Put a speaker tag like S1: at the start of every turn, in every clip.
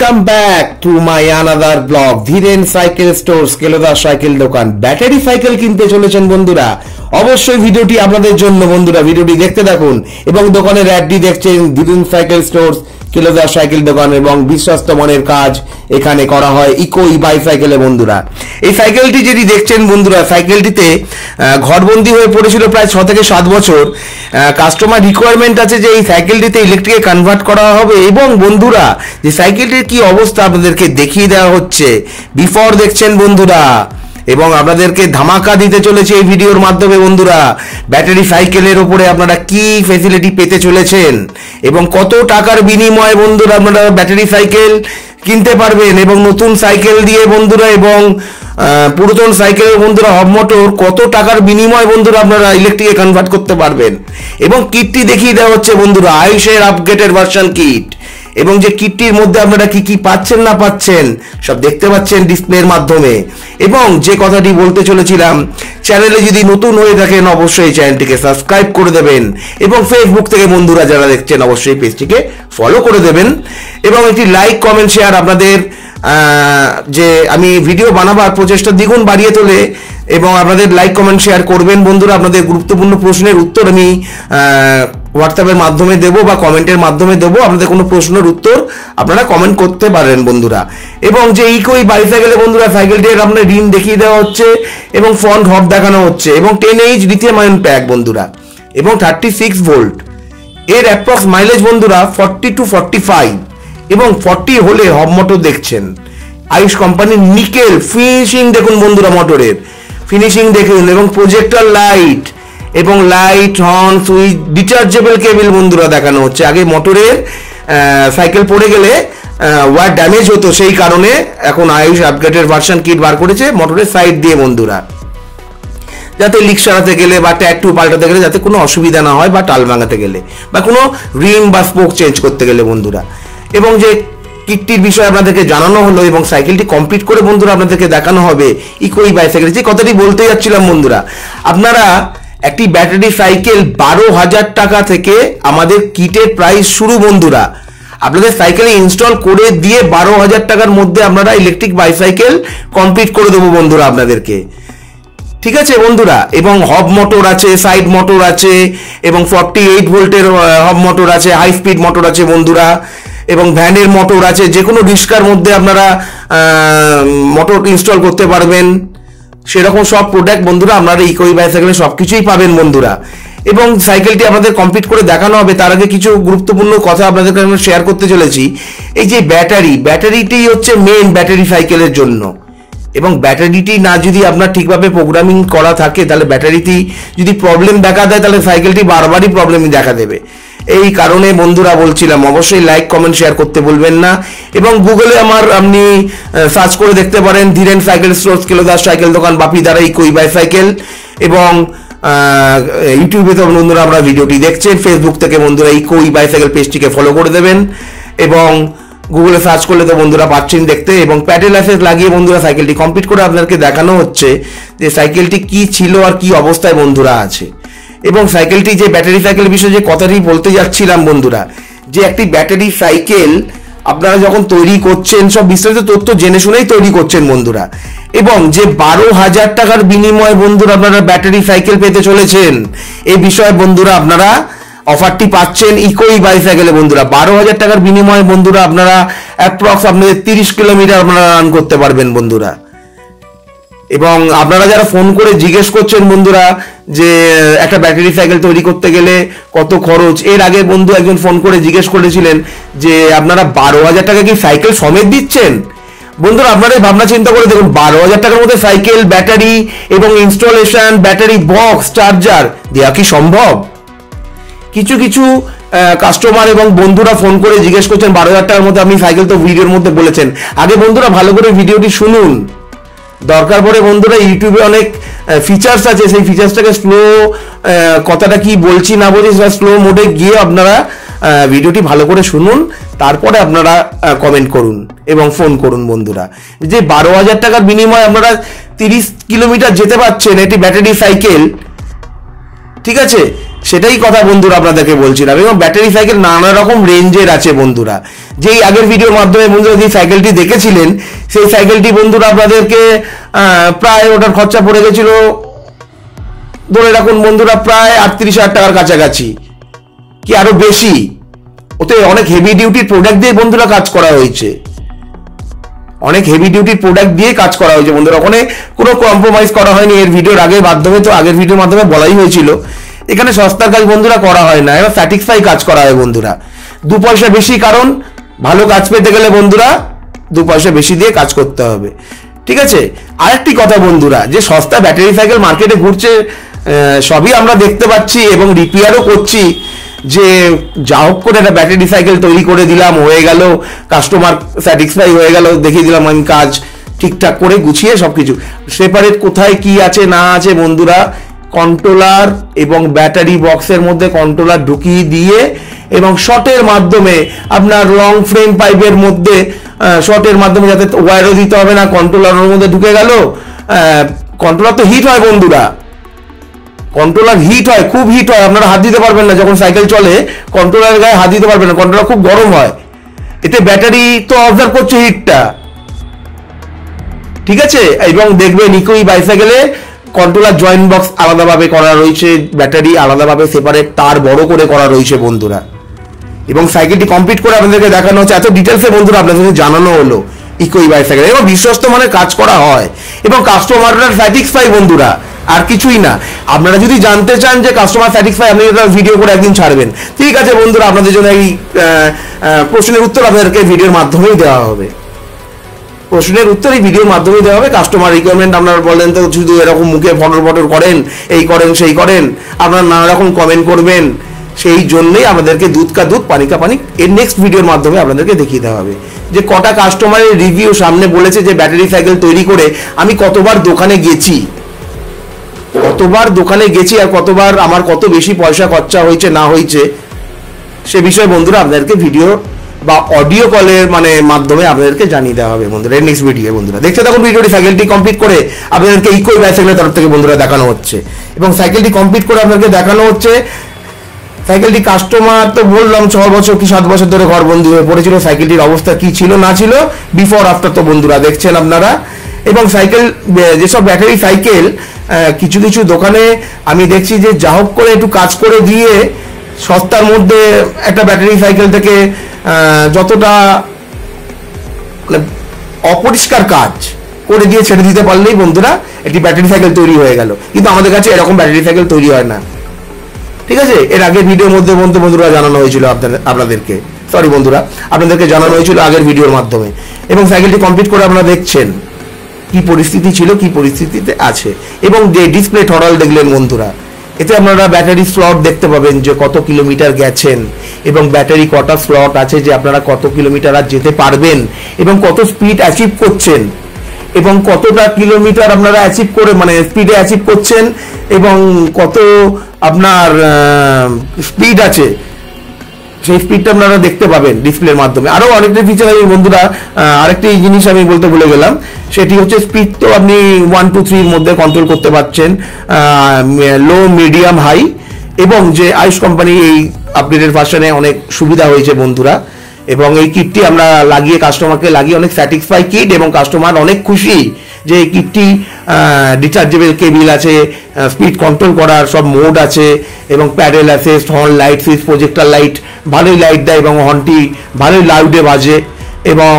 S1: Welcome back to my another blog Dhiren cycle store কেলোদা cycle দোকান। Battery cycle কিনতে চলেছেন বন্ধুরা, অবশ্যই ভিডিওটি আপনাদের জন্য বন্ধুরা, ভিডিওটি দেখতে থাকুন এবং দোকানের অ্যাডটি দেখছেন ধীরেন সাইকেল স্টোর কেলোদা সাইকেল দোকান এবং বিশ্বস্ত মনের কাজ এখানে করা হয় ইকো বাইসাইকেলে বন্ধুরা। এই সাইকেলটি যেটি দেখছেন বন্ধুরা, সাইকেলটিতে ঘরবন্দি হয়ে পড়েছিল প্রায় 6 থেকে 7 বছর। কাস্টমার রিকোয়ারমেন্ট আছে যে এই সাইকেলটিতে ইলেকট্রিকে কনভার্ট করা হবে এবং বন্ধুরা যে সাইকেলটির কি অবস্থা আপনাদেরকে দেখিয়ে দেওয়া হচ্ছে। বিফোর দেখছেন বন্ধুরা এবং আপনাদেরকে ধামাকা দিতে চলেছে এই ভিডিওর মাধ্যমে বন্ধুরা। ব্যাটারি সাইকেলের উপরে আপনারা কি ফেসিলিটি পেতে চলেছেন এবং কত টাকার বিনিময়ে বন্ধুরা আপনারা ব্যাটারি সাইকেল কিনতে পারবেন এবং নতুন সাইকেল দিয়ে বন্ধুরা এবং পুরাতন সাইকেলের বন্ধুরা হব মোটর কত টাকার বিনিময়ে বন্ধুরা আপনারা ইলেকট্রিকে কনভার্ট করতে পারবেন এবং কিটটি দেখিয়ে দেওয়া হচ্ছে বন্ধুরা, আয়ুষের আপগ্রেডেড ভার্সন কিট এবং যে কিটটির মধ্যে আপনারা কি কি পাচ্ছেন না পাচ্ছেন সব দেখতে পাচ্ছেন ডিসপ্লের মাধ্যমে। এবং যে কথাটি বলতে চলেছিলাম, চ্যানেলে যদি নতুন হয়ে থাকেন অবশ্যই চ্যানেলটিকে সাবস্ক্রাইব করে দেবেন এবং ফেসবুক থেকে বন্ধুরা যারা দেখছেন অবশ্যই পেজটিকে ফলো করে দেবেন এবং একটি লাইক কমেন্ট শেয়ার আপনাদের যে আমি ভিডিও বানাবার প্রচেষ্টা দ্বিগুণ বাড়িয়ে তোলে এবং আপনাদের লাইক কমেন্ট শেয়ার করবেন বন্ধুরা। আপনাদের গুরুত্বপূর্ণ প্রশ্নের উত্তর আমি হোয়াটসঅ্যাপের মাধ্যমে দেবো বা কমেন্টের মাধ্যমে দেবো। আপনাদের কোনো প্রশ্নের উত্তর আপনারা কমেন্ট করতে পারেন বন্ধুরা। এবং যে ইকো বাইসাইকেলে বন্ধুরা সাইকেলটির আপনার রিম দেখিয়ে দেওয়া হচ্ছে এবং ফ্রন্ট হব দেখানো হচ্ছে এবং 10H লিথিয়াম আয়ন প্যাক বন্ধুরা এবং 36 ভোল্ট। এর অ্যাপ্রক্স মাইলেজ বন্ধুরা 40 to 45 এবং 40 হলে হব মোটর দেখছেন। আয়ুষ কোম্পানির নিকেল ফিনিশিং দেখুন বন্ধুরা, মোটরের ফিনিশিং দেখুন এবং প্রজেক্টর লাইট এবং লাইট হর্ন সুইচ ডিচার্জেবল কেবল বন্ধুরা দেখানো হচ্ছে। আগে মোটরের সাইকেল পড়ে গেলে ওয়ার ড্যামেজ হতো, সেই কারণে এখন আয়ুষ আপগ্রেডেড ভার্সন কিট বার করেছে মোটরের সাইড দিয়ে বন্ধুরা, যাতে লিক সারাতে গেলে বা ট্যাগ পাল্টাতে গেলে যাতে কোনো অসুবিধা না হয় বা টাল ভাঙাতে গেলে বা কোনো রিম বা স্পোক চেঞ্জ করতে গেলে বন্ধুরা। এবং যে কিটটির বিষয়ে আপনাদেরকে জানানো হলো এবং সাইকেলটি কমপ্লিট করে বন্ধুরা আপনাদেরকে দেখানো হবে ইকো বাইসাইকেল। যে কথাটি বলতে যাচ্ছিলাম বন্ধুরা, আপনারা একটি ব্যাটারি সাইকেল 12,000 টাকা থেকে আমাদের কিটের প্রাইস শুরু বন্ধুরা। আপনাদের সাইকেলে ইনস্টল করে দিয়ে 12,000 টাকার মধ্যে আপনারা ইলেকট্রিক বাইসাইকেল কমপ্লিট করে দেবো বন্ধুরা আপনাদেরকে, ঠিক আছে বন্ধুরা। এবং হব মোটর আছে, সাইড মোটর আছে এবং 48 ভোল্টের হব মোটর আছে, হাই স্পিড মোটর আছে বন্ধুরা এবং ভ্যানের মোটর আছে। যে কোনো রিস্কার মধ্যে আপনারা মোটর ইনস্টল করতে পারবেন, সেরকম সব প্রোডাক্ট বন্ধুরা আপনারা ইকো বাইসাইকেলে সব কিছুই পাবেন বন্ধুরা। এবং সাইকেলটি আপনাদের কমপ্লিট করে দেখানো হবে, তার আগে কিছু গুরুত্বপূর্ণ কথা আপনাদেরকে আমরা শেয়ার করতে চলেছি। এই যে ব্যাটারিটি হচ্ছে মেন ব্যাটারি সাইকেলের জন্য এবং ব্যাটারিটি না যদি আপনার ঠিকভাবে প্রোগ্রামিং করা থাকে তাহলে ব্যাটারিটি যদি প্রবলেম দেখা দেয় তাহলে সাইকেলটি বারবারই প্রবলেম দেখা দেবে। এই কারণে বন্ধুরা বলছিলাম অবশ্যই লাইক কমেন্ট শেয়ার করতে বলবেন না এবং গুগলে আপনি সার্চ করে দেখতে পারেন ধীরেন সাইকেল স্টোর কেলোদা সাইকেল দোকান বাপি দ্বারা ইকো বাইসাইকেল এবং ইউটিউবে তো বন্ধুরা আমরা ভিডিওটি দেখছেন, ফেসবুক থেকে বন্ধুরা ইকো বাইসাইকেল পেজটিকে ফলো করে দেবেন এবং গুগলে সার্চ করলে তো বন্ধুরা পাচ্ছেন দেখতে। এবং প্যাডেল অ্যাসেস লাগিয়ে বন্ধুরা সাইকেলটি কমপ্লিট করে আপনাদেরকে দেখানো হচ্ছে যে সাইকেলটি কি ছিল আর কি অবস্থায় বন্ধুরা আছে। এবং সাইকেলটি যে ব্যাটারি সাইকেল বিষয়ে যে কথাটি বলতে যাচ্ছিলাম বন্ধুরা, যে একটি ব্যাটারি সাইকেল আপনারা যখন তৈরি করছেন সব বিস্তারিত তথ্য জেনে শুনেই তৈরি করছেন বন্ধুরা। এবং যে 12,000 টাকার বিনিময়ে বন্ধুরা আপনারা ব্যাটারি সাইকেল পেতে চলেছেন, এই বিষয়ে বন্ধুরা আপনারা অফারটি পাচ্ছেন ইকো বাইসাইকেলে বন্ধুরা। 12,000 টাকার বিনিময়ে বন্ধুরা আপনারা অ্যাপ্রক্স আপনাদের 30 কিলোমিটার আপনারা রান করতে পারবেন বন্ধুরা। এবং আপনারা যারা ফোন করে জিজ্ঞেস করছেন বন্ধুরা যে একটা ব্যাটারি সাইকেল তৈরি করতে গেলে কত খরচ, এর আগে বন্ধু একজন ফোন করে জিজ্ঞেস করেছিলেন যে আপনারা 12,000 টাকা কি সাইকেল সমেত দিচ্ছেন। বন্ধুরা আপনারা ভাবনা চিন্তা করে দেখুন, 12,000 টাকার মধ্যে সাইকেল, ব্যাটারি এবং ইনস্টলেশন, ব্যাটারি বক্স, চার্জার দেওয়া কি সম্ভব? কিছু কিছু কাস্টমার এবং বন্ধুরা ফোন করে জিজ্ঞেস করছেন 12,000 টাকার মধ্যে আপনি সাইকেল তো ভিডিওর মধ্যে বলেছেন। আগে বন্ধুরা ভালো করে ভিডিওটি শুনুন, দরকার পড়ে বন্ধুরা ইউটিউবে অনেক ফিচার্স আছে, সেই ফিচার্সটাকে স্লো কথাটা কি বলছি না বলছি স্লো মোডে গিয়ে আপনারা ভিডিওটি ভালো করে শুনুন, তারপরে আপনারা কমেন্ট করুন এবং ফোন করুন বন্ধুরা। যে 12,000 টাকার বিনিময়ে আপনারা 30 কিলোমিটার যেতে পারছেন এটি ব্যাটারি সাইকেল, ঠিক আছে। সেটাই কথা বন্ধুরা আপনাদেরকে বলছিলাম। এবং ব্যাটারি সাইকেল নানা রকম রেঞ্জের আছে বন্ধুরা। যেই আগের ভিডিওর মাধ্যমে বন্ধুরা যে সাইকেলটি দেখেছিলেন, সেই সাইকেলটি বন্ধুরা আপনাদেরকে প্রায় ওটার খরচা পড়ে গেছিল, ধরে রাখুন বন্ধুরা, প্রায় 38,000 টাকার কাছাকাছি, কি আরো বেশি। ওতে অনেক হেভি ডিউটির প্রোডাক্ট দিয়ে বন্ধুরা কাজ করা হয়েছে, অনেক হেভি ডিউটির প্রোডাক্ট দিয়ে কাজ করা হয়েছে বন্ধুরা। ওখানে কোনো কম্প্রোমাইজ করা হয়নি। এর ভিডিওর আগের মাধ্যমে তো আগের ভিডিওর মাধ্যমে বলাই হয়েছিল, এখানে সস্তার কাজ বন্ধুরা করা হয় না, এবার স্যাটিসফাই কাজ করা হয় বন্ধুরা। 2 পয়সা বেশি, কারণ ভালো কাজ পেতে গেলে বন্ধুরা 2 পয়সা বেশি দিয়ে কাজ করতে হবে, ঠিক আছে। আরেকটি কথা বন্ধুরা, যে সস্তা ব্যাটারি সাইকেল মার্কেটে ঘুরছে সবই আমরা দেখতে পাচ্ছি এবং রিপেয়ারও করছি, যে যা হোক করে একটা ব্যাটারি সাইকেল তৈরি করে দিলাম, হয়ে গেল, কাস্টমার স্যাটিসফাই হয়ে গেল, দেখিয়ে দিলাম আমি কাজ ঠিকঠাক করে গুছিয়ে সবকিছু। সেপারেট কোথায় কি আছে না আছে বন্ধুরা, কন্ট্রোলার এবং ব্যাটারি বক্সের মধ্যে কন্ট্রোলার ঢুকিয়ে দিয়ে এবং শর্টের মাধ্যমে আপনার লং ফ্রেম পাইপের মধ্যে শর্টের মাধ্যমে, যাতে ওয়্যারও দিতে হবে না, কন্ট্রোলারের মধ্যে ঢুকে গেল। কন্ট্রোলার তো হিট হয় বন্ধুরা, কন্ট্রোলার হিট হয়, খুব হিট হয়, আপনারা হাত দিতে পারবেন না যখন সাইকেল চলে, কন্ট্রোলারের গায়ে হাত দিতে পারবেন না, কন্ট্রোলার খুব গরম হয়। এতে ব্যাটারি তো অবজার্ভ করছে হিটটা, ঠিক আছে। এবং দেখবেন ইকোই বাইসাইকেলে কন্ট্রোলার জয়েন্ট বক্স আলাদাভাবে করা রয়েছে, ব্যাটারি আলাদাভাবে সেপারেট তার বড় করে করা রয়েছে বন্ধুরা। এবং সাইকেলটি কমপ্লিট করে আপনাদেরকে দেখানো হচ্ছে, এত ডিটেলসে বন্ধুরা আপনাদেরকে জানানো হলো ইকোই বাইসাইকেল। এবং বিশ্বস্ত মানের কাজ করা হয় এবং কাস্টমাররা স্যাটিসফাই বন্ধুরা, আর কিছুই না। আপনারা যদি জানতে চান যে কাস্টমার স্যাটিসফাই, আপনি ভিডিও করে একদিন ছাড়বেন, ঠিক আছে বন্ধুরা। আপনাদের জন্য এই প্রশ্নের উত্তর আপনাদেরকে ভিডিওর মাধ্যমেই দেওয়া হবে, প্রশ্নের উত্তর এই ভিডিওর মাধ্যমেই দেওয়া হবে। কাস্টমার রিকোয়ারমেন্ট আপনারা বলেন তো শুধু এরকম মুখে ফটর করেন, এই করেন সেই করেন, আপনারা নানা রকম কমেন্ট করবেন, সেই জন্যই আমাদেরকে দুধ কা দুধ পানি কা পানি এর নেক্সট ভিডিওর মাধ্যমে আপনাদেরকে দেখিয়ে দেওয়া হবে যে কটা কাস্টমারের রিভিউ সামনে বলেছে যে ব্যাটারি সাইকেল তৈরি করে আমি কতবার দোকানে গেছি, আর কতবার আমার কত বেশি পয়সা খরচা হয়েছে না হয়েছে, সে বিষয়ে বন্ধুরা আপনাদেরকে ভিডিও বা অডিও কলের মাধ্যমে আপনাদেরকে জানিয়ে দেওয়া হবে বন্ধুরা এর নেক্সট ভিডিও। বন্ধুরা দেখতে থাকুন ভিডিওটি। সাইকেলটি কমপ্লিট করে আপনাদেরকে ইকোই বাইসাইকেলের তরফ থেকে বন্ধুরা দেখানো হচ্ছে, এবং সাইকেলটি কমপ্লিট করে আপনাদেরকে দেখানো হচ্ছে। সাইকেলটি কাস্টমার তো বললাম 6 বছর কি 7 বছর ধরে ঘরবন্দি হয়ে পড়েছিল। সাইকেলটির অবস্থা কি ছিল না ছিল, বিফোর আফটার তো বন্ধুরা দেখছেন আপনারা। এবং সাইকেল, যেসব ব্যাটারি সাইকেল কিছু কিছু দোকানে আমি দেখছি যে যা হোক করে একটু কাজ করে দিয়ে সস্তার মধ্যে একটা ব্যাটারি সাইকেল থেকে যতটা অপরিষ্কার কাজ করে দিয়ে ছেড়ে দিতে পারলেই বন্ধুরা একটি ব্যাটারি সাইকেল তৈরি হয়ে গেল। কিন্তু আমাদের কাছে এরকম ব্যাটারি সাইকেল তৈরি হয় না, ঠিক আছে। এর আগের ভিডিওর মধ্যে বন্ধুরা জানানো হয়েছিল আপনাদেরকে, সরি বন্ধুরা, আপনাদেরকে জানানো হয়েছিল আগের ভিডিওর মাধ্যমে। এবং সাইকেলটি কমপ্লিট করে আপনারা দেখছেন কি পরিস্থিতি ছিল, কি পরিস্থিতিতে আছে। এবং যে ডিসপ্লে থ্রটল দেখলেন বন্ধুরা, এতে আপনারা ব্যাটারি স্লট দেখতে পাবেন যে কত কিলোমিটার গেছেন এবং ব্যাটারি কটা স্লট আছে, যে আপনারা কত কিলোমিটার আর যেতে পারবেন এবং কত স্পিড অ্যাচিভ করছেন এবং কতটা কিলোমিটার আপনারা অ্যাচিভ করে স্পিডে অ্যাচিভ করছেন এবং কত আপনার স্পিড আছে, সেই স্পিডটা আপনারা দেখতে পাবেন ডিসপ্লের মাধ্যমে। আরো অনেকটা ফিচার আমি বন্ধুরা, আরেকটি জিনিস আমি বলতে ভুলে গেলাম, সেটি হচ্ছে স্পিড তো আপনি 1 2 3 এর মধ্যে কন্ট্রোল করতে পারছেন, লো মিডিয়াম হাই। এবং যে আয়ুষ কোম্পানি এই আপডেটের ভার্সনে অনেক সুবিধা হয়েছে বন্ধুরা। এবং এই কিটটি আমরা কাস্টমারকে লাগিয়ে অনেক স্যাটিসফাই কিট, এবং কাস্টমার অনেক খুশি যে এই কিটটি রিচার্জেবল কেবিল আছে, স্পিড কন্ট্রোল করার সব মোড আছে, এবং pedal assist, horn light, switch, projector light ভালোই লাইট দেয় এবং হর্নটি ভালোই লাউডে বাজে। এবং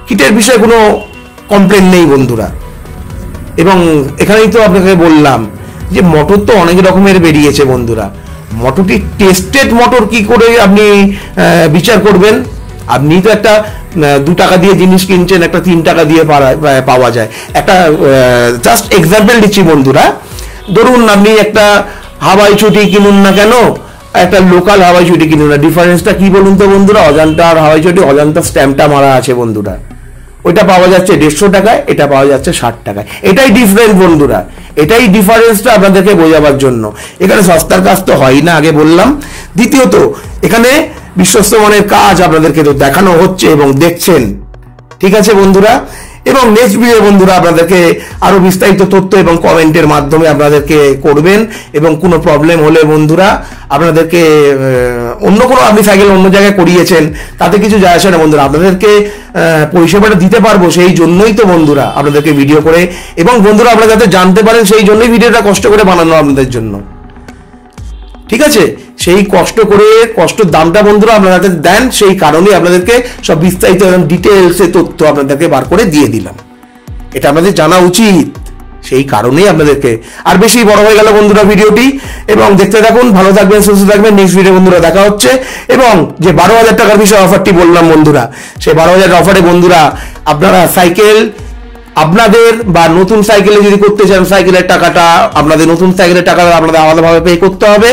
S1: কিটের বিষয়ে কোনো কমপ্লেন নেই বন্ধুরা। এবং এখানেই তো আপনাকে বললাম যে মোটর তো অনেক রকমের বেরিয়েছে বন্ধুরা। মোটরটি টেস্টেড মোটর কি করে আপনি বিচার করবেন? আপনি তো একটা 2 টাকা দিয়ে জিনিস কিনছেন, একটা 3 টাকা দিয়ে পাওয়া যায়। একটা জাস্ট এক্সাম্পল দিচ্ছি বন্ধুরা, ধরুন আপনি একটা হাওয়াই ছুটি কিনুন না কেন, একটা লোকাল হাওয়াই ছুটি কিনুন না, ডিফারেন্সটা কি বলুন তো বন্ধুরা? অজন্তা আর হাওয়াই ছুটি, অজন্তা স্ট্যাম্পটা মারা আছে বন্ধুরা, ওইটা পাওয়া যাচ্ছে 150 টাকায়, এটা পাওয়া যাচ্ছে 60 টাকায়। এটাই ডিফারেন্স বন্ধুরা, এটাই ডিফারেন্সটা আপনাদেরকে বোঝাবার জন্য। এখানে সস্তার কাজ তো হয় না, আগে বললাম। দ্বিতীয়ত, এখানে বিশ্বস্ত মানের কাজ আপনাদেরকে তো দেখানো হচ্ছে এবং দেখছেন, ঠিক আছে বন্ধুরা। এবং নেক্সট ভিডিও বন্ধুরা আপনাদেরকে আরো বিস্তারিত তথ্য এবং কমেন্টের মাধ্যমে আপনাদেরকে করবেন, এবং কোনো প্রবলেম হলে বন্ধুরা আপনাদেরকে অন্য কোনো আপনি সাইকেল অন্য জায়গায় করিয়েছেন তাতে কিছু যায় আসে না বন্ধুরা, আপনাদেরকে পরিষেবাটা দিতে পারবো সেই জন্যই তো বন্ধুরা আপনাদেরকে ভিডিও করে, এবং বন্ধুরা আপনারা যাতে জানতে পারেন সেই জন্যই ভিডিওটা কষ্ট করে বানানো আপনাদের জন্য। ঠিক আছে, সেই কষ্টের দামটা বন্ধুরা আপনারা দেন, সেই কারণেই আপনাদেরকে সব বিস্তারিত ডিটেলসে তথ্য আপনাদেরকে বার করে দিয়ে দিলাম। এটা আপনাদের জানা উচিত, সেই কারণেই আপনাদেরকে। আর বেশি বড় হয়ে গেল বন্ধুরা ভিডিওটি, এবং দেখতে থাকুন, ভালো থাকবেন, সুস্থ থাকবেন। নেক্সট ভিডিও বন্ধুরা দেখা হচ্ছে। এবং যে 12,000 টাকার বিষয় অফারটি বললাম বন্ধুরা, সেই 12,000 অফারে বন্ধুরা আপনারা সাইকেল আপনাদের বা নতুন সাইকেলে যদি করতে চান, সাইকেলের টাকাটা আপনাদের নতুন সাইকেলের টাকাটা আপনাদের আলাদাভাবে পে করতে হবে,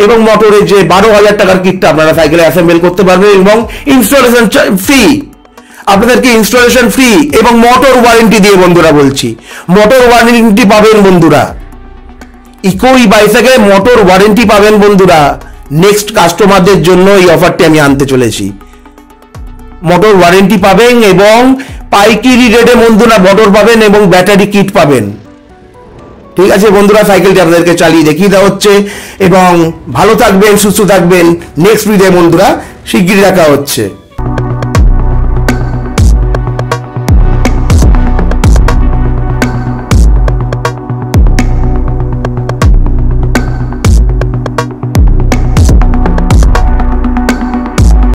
S1: এবং মোটরের যে 12,000 টাকার কিটটা আপনারা সাইকেলে অ্যাসেম্বল করতে পারবেন, এবং ইনস্টলেশন ফ্রি, আপনাদেরকে ইনস্টলেশন ফ্রি এবং মোটর ওয়ারেন্টি দিয়ে বন্ধুরা বলছি, মোটর ওয়ারেন্টি পাবেন বন্ধুরা, ইকো বাইসাইকেলে মোটর ওয়ারেন্টি পাবেন বন্ধুরা। নেক্সট কাস্টমারদের জন্য এই অফারটি আমি আনতে চলেছি, মোটর ওয়ারেন্টি পাবেন এবং পাইকারি রেটে বন্ধুরা মোটর পাবেন এবং ব্যাটারি কিট পাবেন। ঠিক আছে বন্ধুরা, সাইকেলটি আপনাদেরকে চালিয়ে দেখিয়ে দেওয়া হচ্ছে, এবং ভালো থাকবেন, সুস্থ থাকবেন। নেক্সট ভিডিও বন্ধুরা শিগগিরই দেখা হচ্ছে।